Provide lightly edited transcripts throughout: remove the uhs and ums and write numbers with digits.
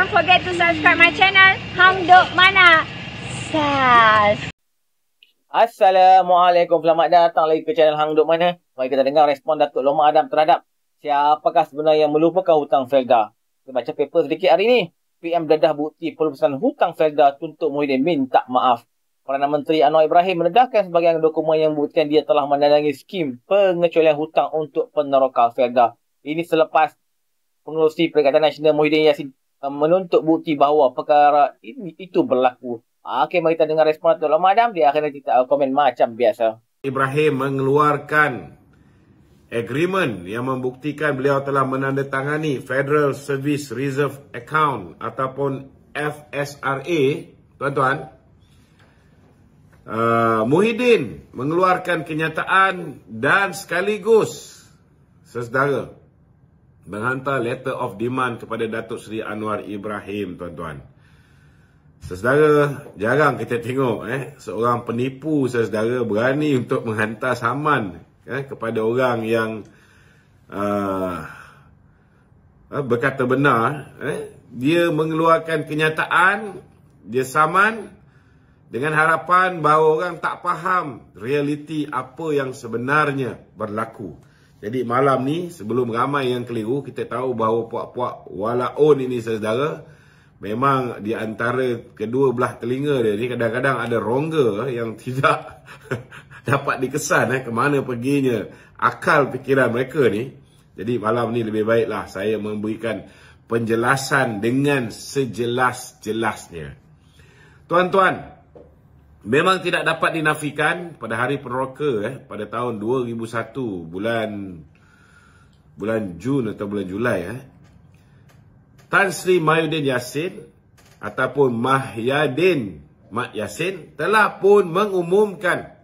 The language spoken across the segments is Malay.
don't forget to subscribe my channel Hang Duk Mana. Sas. Assalamualaikum, selamat datang lagi ke channel Hang Duk Mana. Mari kita dengar respon Datuk Lomar Adam terhadap siapakah sebenarnya yang melupakan hutang Felda. Kita baca paper sedikit hari ini. PM dedah bukti pelunasan hutang Felda tuntut Muhyiddin minta maaf. Perdana Menteri Anwar Ibrahim mendedahkan sebagian dokumen yang membuktikan dia telah mendandangi skim pengecualian hutang untuk peneroka Felda. Ini selepas Pengerusi Perikatan Nasional Muhyiddin Yassin menuntut bukti bahawa perkara itu berlaku. Okey, mari kita dengar respon Datuk Lomar Adam. Dia akan kita komen macam biasa. Ibrahim mengeluarkan agreement yang membuktikan beliau telah menandatangani Federal Service Reserve Account ataupun FSRA, tuan-tuan. Muhyiddin mengeluarkan kenyataan dan sekaligus sesedara menghantar letter of demand kepada Datuk Seri Anwar Ibrahim, tuan-tuan. Sesedara, jarang kita tengok seorang penipu sesedara berani untuk menghantar saman kepada orang yang berkata benar. Dia mengeluarkan kenyataan, dia saman dengan harapan bahawa orang tak faham realiti apa yang sebenarnya berlaku. Jadi malam ni, sebelum ramai yang keliru, kita tahu bahawa puak-puak walaun ini saudara, memang di antara kedua belah telinga dia ni kadang-kadang ada rongga yang tidak dapat dikesan ke mana perginya akal fikiran mereka ni. Jadi malam ni lebih baiklah saya memberikan penjelasan dengan sejelas-jelasnya. Tuan-tuan, memang tidak dapat dinafikan pada hari peneroka pada tahun 2001 bulan Jun atau bulan Julai Tan Sri Mahyudin Yassin ataupun Mahyadin Mat Yassin telah pun mengumumkan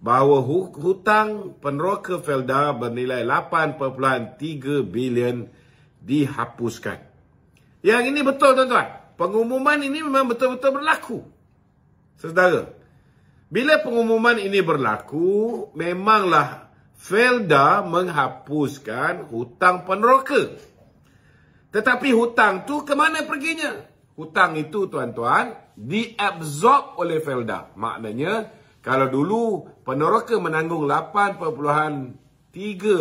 bahawa hutang peneroka Felda bernilai 8.3 bilion dihapuskan. Yang ini betul, tuan-tuan. Pengumuman ini memang betul-betul berlaku. Saudara, bila pengumuman ini berlaku, memanglah Felda menghapuskan hutang peneroka. Tetapi hutang tu ke mana perginya? Hutang itu, tuan-tuan, diabsorb oleh Felda. Maknanya, kalau dulu peneroka menanggung 8.3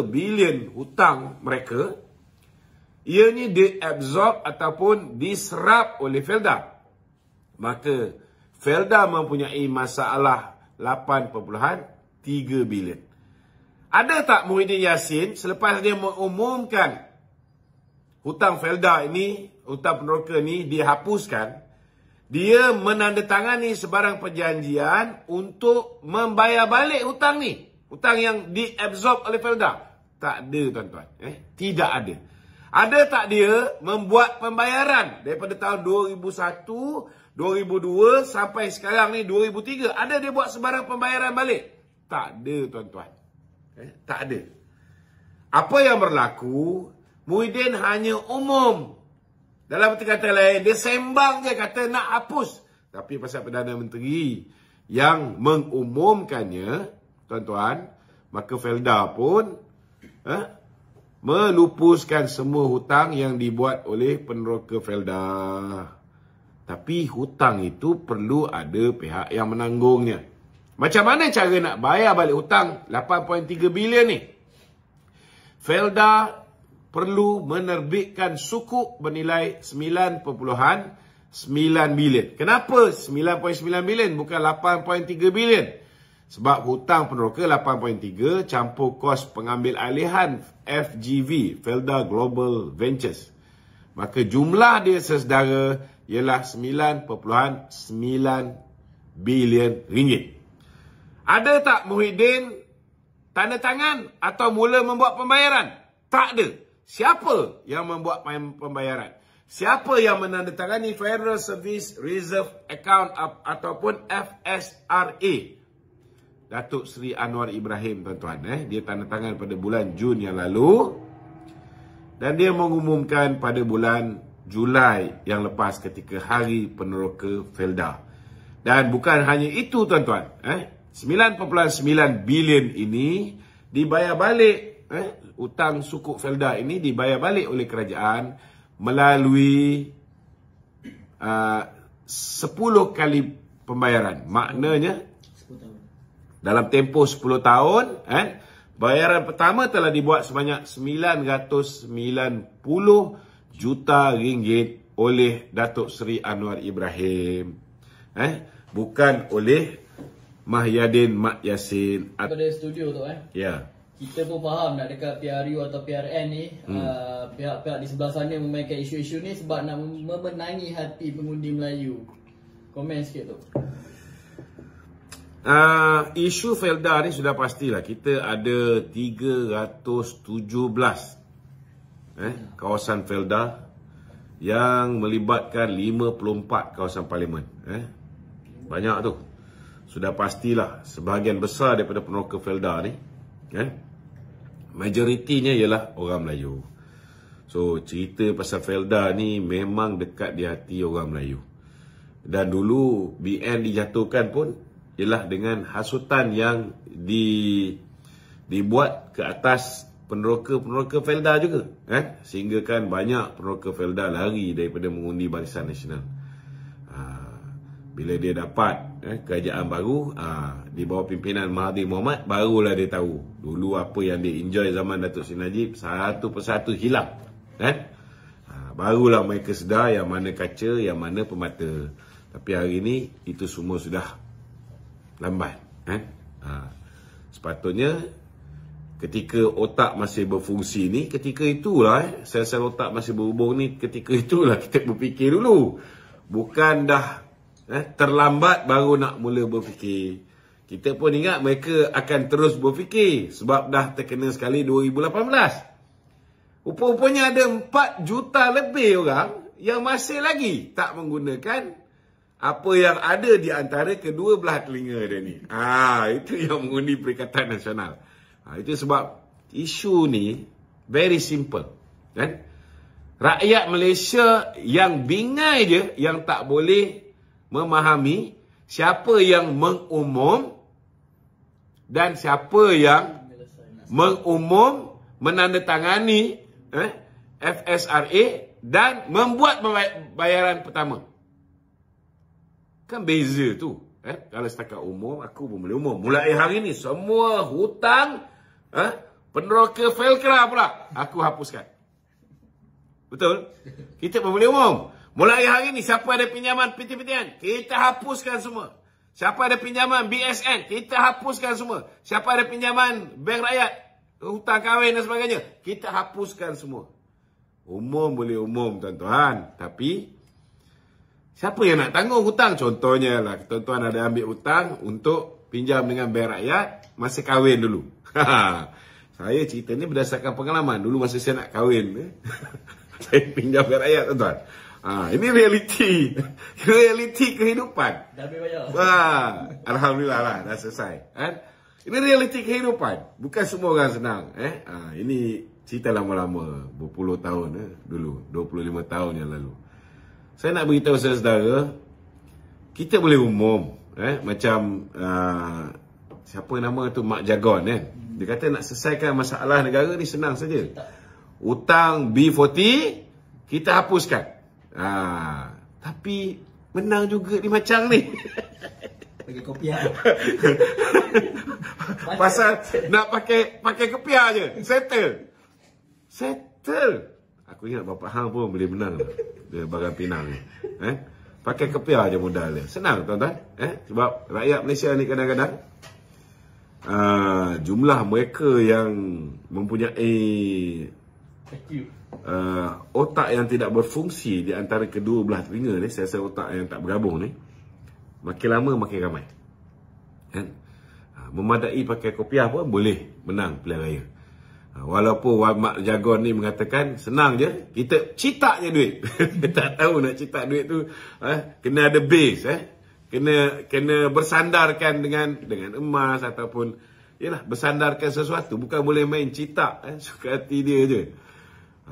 bilion hutang mereka, ianya diabsorb ataupun diserap oleh Felda. Maka, Felda mempunyai masalah 8.3 bilion. Ada tak Muhyiddin Yassin selepas dia mengumumkan hutang Felda ini, hutang peneroka ini dihapuskan, dia menandatangani sebarang perjanjian untuk membayar balik hutang ni? Hutang yang diabsorb oleh Felda? Tak ada, tuan-tuan. Tidak ada. Ada tak dia membuat pembayaran daripada tahun 2001, 2002 sampai sekarang ni 2003? Ada dia buat sebarang pembayaran balik? Tak ada, tuan-tuan. Tak ada. Apa yang berlaku, Muhyiddin hanya umum. Dalam kata lain, dia sembang je kata nak hapus. Tapi pasal Perdana Menteri yang mengumumkannya, tuan-tuan, maka Felda pun melupuskan semua hutang yang dibuat oleh peneroka Felda. Tapi hutang itu perlu ada pihak yang menanggungnya. Macam mana cara nak bayar balik hutang 8.3 bilion ni? Felda perlu menerbitkan sukuk bernilai 9.9 bilion. Kenapa 9.9 bilion bukan 8.3 bilion? Sebab hutang peneroka 8.3 campur kos pengambil alihan FGV, Felda Global Ventures. Maka jumlah dia sesedara ialah 9.9 bilion ringgit. Ada tak Muhyiddin tanda tangan atau mula membuat pembayaran? Tak ada. Siapa yang membuat pembayaran? Siapa yang menandatangani Federal Service Reserve Account ataupun FSRA? Datuk Seri Anwar Ibrahim, tuan-tuan. Dia tanda tangan pada bulan Jun yang lalu. Dan dia mengumumkan pada bulan Julai yang lepas ketika hari peneroka Felda. Dan bukan hanya itu, tuan-tuan. 9.9 bilion ini dibayar balik. Hutang sukuk Felda ini dibayar balik oleh kerajaan melalui 10 kali pembayaran. Maknanya dalam tempoh 10 tahun, bayaran pertama telah dibuat sebanyak 990 juta ringgit oleh Datuk Seri Anwar Ibrahim. Bukan oleh Mahyadin Mat Yassin. Pada studio tu Ya. kita pun faham nak dekat PRU atau PRN ni, pihak-pihak di sebelah sana memainkan isu-isu ni sebab nak memenangi hati pengundi Melayu. Komen sikit tu. Isu Felda ni sudah pastilah. Kita ada 317 kawasan Felda yang melibatkan 54 kawasan parlimen. Banyak tu. Sudah pastilah sebahagian besar daripada peneroka Felda ni, majoritinya ialah orang Melayu. So cerita pasal Felda ni memang dekat di hati orang Melayu. Dan dulu BN dijatuhkan pun ialah dengan hasutan yang dibuat ke atas peneroka Felda juga, sehingga kan banyak peneroka Felda lari daripada mengundi Barisan Nasional. Bila dia dapat kerajaan baru di bawah pimpinan Mahathir Mohamad, barulah dia tahu dulu apa yang dia enjoy zaman Datuk Seri Najib satu persatu hilang. Barulah mereka sedar yang mana kaca, yang mana pemata. Tapi hari ini itu semua sudah lambat. Sepatutnya ketika otak masih berfungsi ni, ketika itulah sel-sel otak masih berhubung ni, ketika itulah kita berfikir dulu. Bukan dah terlambat baru nak mula berfikir. Kita pun ingat mereka akan terus berfikir sebab dah terkena sekali 2018. Rupa-rupanya ada 4 juta lebih orang yang masih lagi tak menggunakan apa yang ada di antara kedua belah telinga dia ni. Itu yang mengundi Perikatan Nasional. Itu sebab isu ni very simple. Rakyat Malaysia yang bingai je yang tak boleh memahami siapa yang mengumum dan siapa yang mengumum, menandatangani FSRA dan membuat bayaran pertama. Kan beza tu. Kalau setakat umum, aku pun boleh umum. Mulai hari ni semua hutang peneroka Felkra pula aku hapuskan. Betul? Kita pun boleh umum. Mulai hari ni siapa ada pinjaman PT-PTN, kita hapuskan semua. Siapa ada pinjaman BSN, kita hapuskan semua. Siapa ada pinjaman Bank Rakyat, hutang kahwin dan sebagainya, kita hapuskan semua. Umum boleh umum tuan-tuan, tapi siapa yang nak tanggung hutang? Contohnya lah, tuan-tuan ada ambil hutang untuk pinjam dengan Bank Rakyat masa kahwin dulu. Saya cerita ni berdasarkan pengalaman. Dulu masa saya nak kahwin, saya pinjam Bank Rakyat tuan-tuan. Ini realiti. Realiti kehidupan. Dah bayar. Alhamdulillah lah, dah selesai. Ini realiti kehidupan. Bukan semua orang senang. Ini cerita lama-lama, berpuluh tahun dulu, 25 tahun yang lalu. Saya nak beritahu saudara, kita boleh umum. Macam siapa nama tu, Mak Jagon dia kata nak selesaikan masalah negara ni senang saja. Hutang B40 kita hapuskan. Tapi menang juga di macam ni. Pakai kopiah. Pasal nak pakai kopiah je. Settle. Aku ingat Bapak Hang pun boleh menang dia Barang Pinang ni. Pakai kopiah je modal dia. Senang tuan-tuan. Sebab rakyat Malaysia ni kadang-kadang jumlah mereka yang mempunyai otak yang tidak berfungsi di antara kedua belah telinga ni, sel-sel otak yang tak bergabung ni, makin lama makin ramai. Memadai pakai kopiah pun boleh menang pilihan raya. Walaupun Mak Jagon ni mengatakan senang je, kita citak je duit. Tak tahu nak citak duit tu kena ada base, kena bersandarkan dengan emas ataupun bersandarkan sesuatu, bukan boleh main citak suka hati dia je.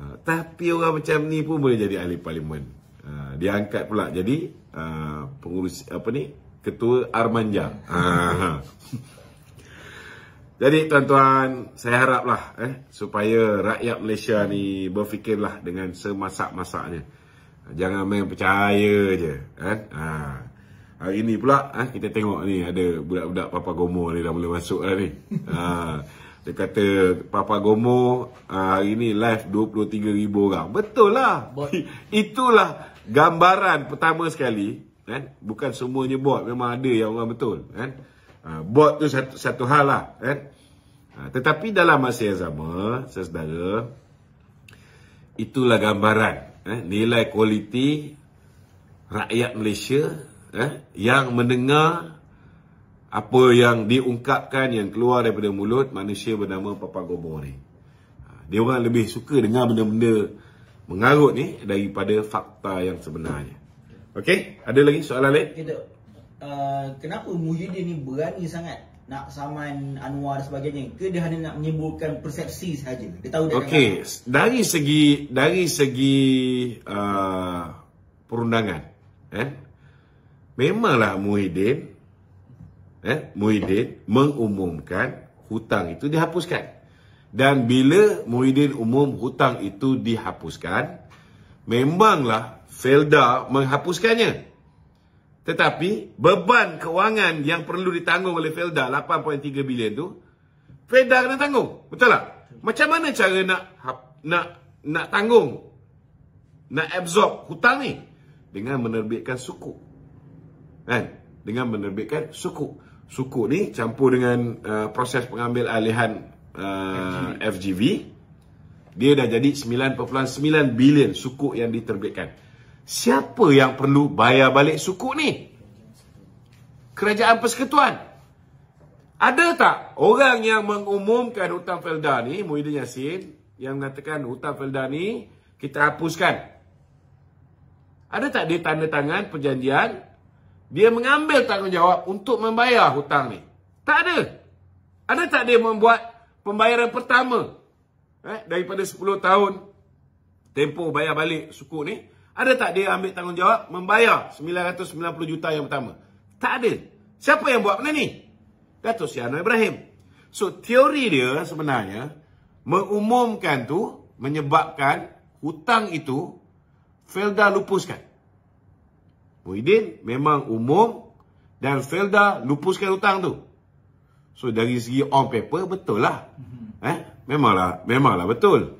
Tapi orang macam ni pun boleh jadi ahli parlimen. Dia angkat pula jadi pengurus ketua Armanja. Jadi tuan-tuan, saya haraplah supaya rakyat Malaysia ni berfikirlah dengan semasak-masaknya. Jangan main percaya je kan. Hari ni pula kita tengok ni ada budak-budak Papa Gomo ni dah mula masuk dah ni. Dia kata Papa Gomo hari ni live 23,000 orang. Betul lah. Itulah gambaran pertama sekali kan. Bukan semuanya bot, memang ada yang orang betul kan. Bot tu satu hal lah kan. Tetapi dalam masa yang sama, saudara, itulah gambaran nilai kualiti rakyat Malaysia yang mendengar apa yang diungkapkan, yang keluar daripada mulut manusia bernama Papa Gomo ni. Dia orang lebih suka dengar benda-benda mengarut ni daripada fakta yang sebenarnya. Okey, ada lagi soalan lain? Kenapa Muhyiddin ni berani sangat nak saman Anwar dan sebagainya? Ke dia hanya nak menimbulkan persepsi sahaja? Dia tahu dia okey, dari segi perundangan memanglah Muhyiddin mengumumkan hutang itu dihapuskan. Dan bila Muhyiddin umum hutang itu dihapuskan, memanglah Felda menghapuskannya. Tetapi beban kewangan yang perlu ditanggung oleh Felda 8.3 bilion tu Felda kena tanggung. Betul tak? Macam mana cara nak tanggung, nak absorb hutang ni? Dengan menerbitkan sukuk. Dengan menerbitkan sukuk. Sukuk ni campur dengan proses pengambil alihan FGV. Dia dah jadi 9.9 bilion sukuk yang diterbitkan. Siapa yang perlu bayar balik sukuk ni? Kerajaan Persekutuan. Ada tak orang yang mengumumkan hutang Felda ni, Muhyiddin Yassin, yang mengatakan hutang Felda ni kita hapuskan? Ada tak dia tanda tangan perjanjian dia mengambil tanggungjawab untuk membayar hutang ni? Tak ada. Ada tak dia membuat pembayaran pertama daripada 10 tahun tempoh bayar balik sukuk ni? Ada tak dia ambil tanggungjawab membayar 990 juta yang pertama? Tak ada. Siapa yang buat benda ni? Datuk Seri Anwar Ibrahim. So teori dia sebenarnya mengumumkan tu menyebabkan hutang itu Felda lupuskan. Muhyiddin memang umum dan Felda lupuskan hutang tu. So dari segi on paper betul lah. Memanglah betul.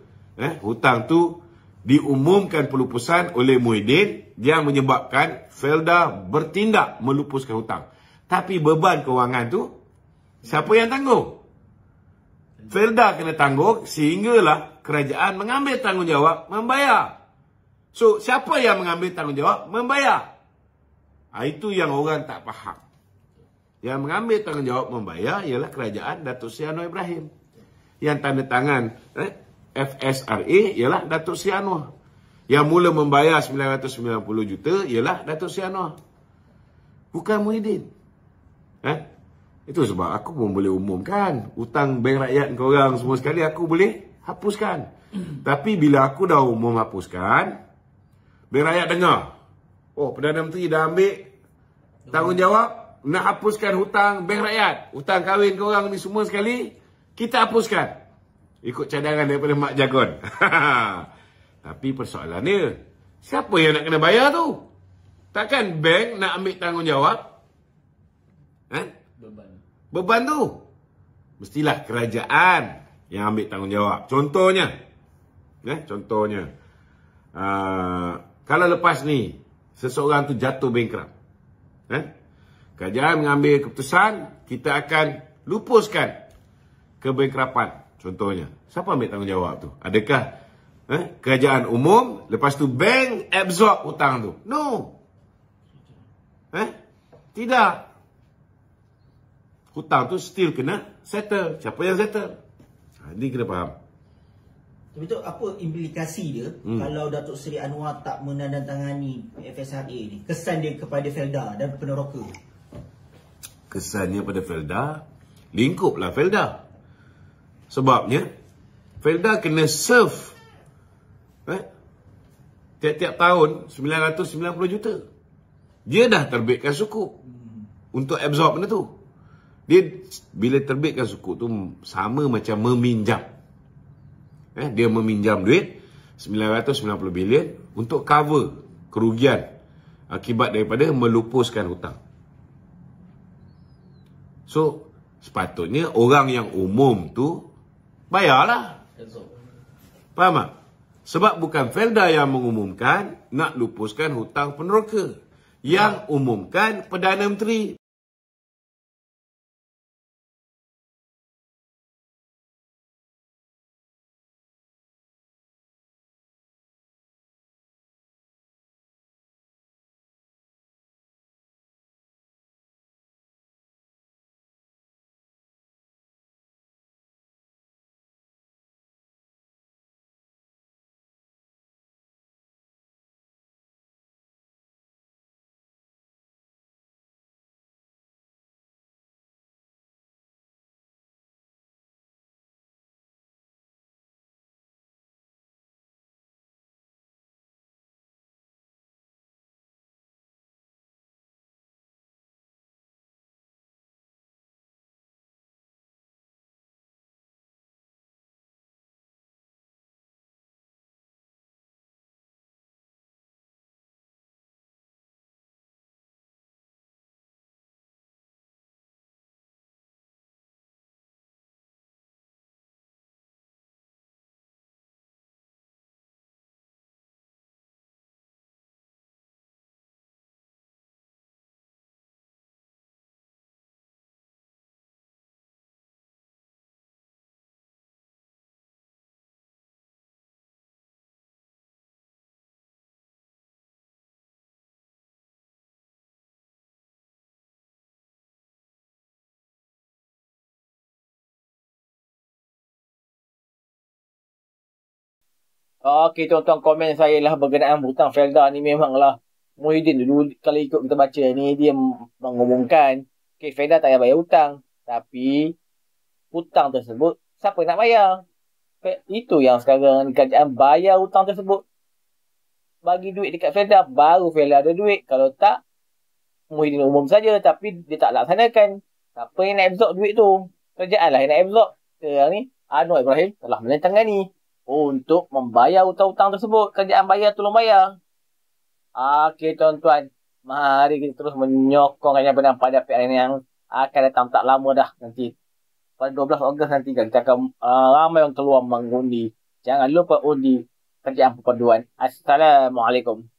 Hutang tu diumumkan pelupusan oleh Muhyiddin yang menyebabkan Felda bertindak melupuskan hutang. Tapi beban kewangan tu siapa yang tanggung? Felda kena tanggung sehinggalah kerajaan mengambil tanggungjawab membayar. So siapa yang mengambil tanggungjawab membayar? Itu yang orang tak faham. Yang mengambil tanggungjawab membayar ialah kerajaan Datuk Seri Anwar Ibrahim. Yang tanda tangan FSRA ialah Datuk Seri Anwar. Yang mula membayar 990 juta ialah Datuk Seri Anwar. Bukan Muhyiddin. Itu sebab aku pun boleh umumkan hutang bank rakyat korang semua sekali aku boleh hapuskan. Tapi bila aku dah umum hapuskan, bank rakyat dengar, oh Perdana Menteri dah ambil tanggungjawab nak hapuskan hutang bank rakyat, hutang kahwin korang ni semua sekali kita hapuskan ikut cadangan daripada Mak Jagon. Tapi persoalannya, siapa yang nak kena bayar tu? Takkan bank nak ambil tanggungjawab? Beban tu mestilah kerajaan yang ambil tanggungjawab. Contohnya kalau lepas ni seseorang tu jatuh bankrupt, kerajaan mengambil keputusan kita akan lupuskan kebankruptan. Contohnya, siapa ambil tanggungjawab tu? Adakah kerajaan umum lepas tu bank absorb hutang tu? No. Tidak. Hutang tu still kena settle. Siapa yang settle? Ini kena faham. Tapi tu apa implikasi dia kalau Datuk Seri Anwar tak menandatangani FSRA ni? Kesan dia kepada Felda dan peneroka. Kesannya pada Felda, lingkuplah Felda. Sebabnya Felda kena serve tiap-tiap tahun 990 juta. Dia dah terbitkan sukuk untuk absorb benda tu. Dia bila terbitkan sukuk tu sama macam meminjam. Dia meminjam duit 990 bilion untuk cover kerugian akibat daripada melupuskan hutang. So, sepatutnya orang yang umum tu bayarlah. Faham tak? Sebab bukan Felda yang mengumumkan nak lupuskan hutang peneroka. Yang umumkan Perdana Menteri. Okey, tuan-tuan, komen saya lah berkenaan hutang Felda ni memanglah Muhyiddin dulu kalau ikut kita baca ni dia mengumumkan okey, Felda tak payah bayar hutang, tapi hutang tersebut siapa nak bayar? Itu yang sekarang kerajaan bayar hutang tersebut. Bagi duit dekat Felda, baru Felda ada duit. Kalau tak, Muhyiddin umum saja tapi dia tak laksanakan. Siapa yang nak absorb duit tu? Kerajaan lah yang nak absorb. Sekarang ni Anwar Ibrahim telah menentangani untuk membayar hutang-hutang tersebut. Kerajaan bayar, tolong bayar. Okey tuan-tuan, mari kita terus menyokong Kenyataan pada PRN yang akan datang tak lama dah nanti. Pada 12 Ogos nanti kita akan ramai yang keluar mengundi. Jangan lupa undi Kerajaan Perpaduan. Assalamualaikum.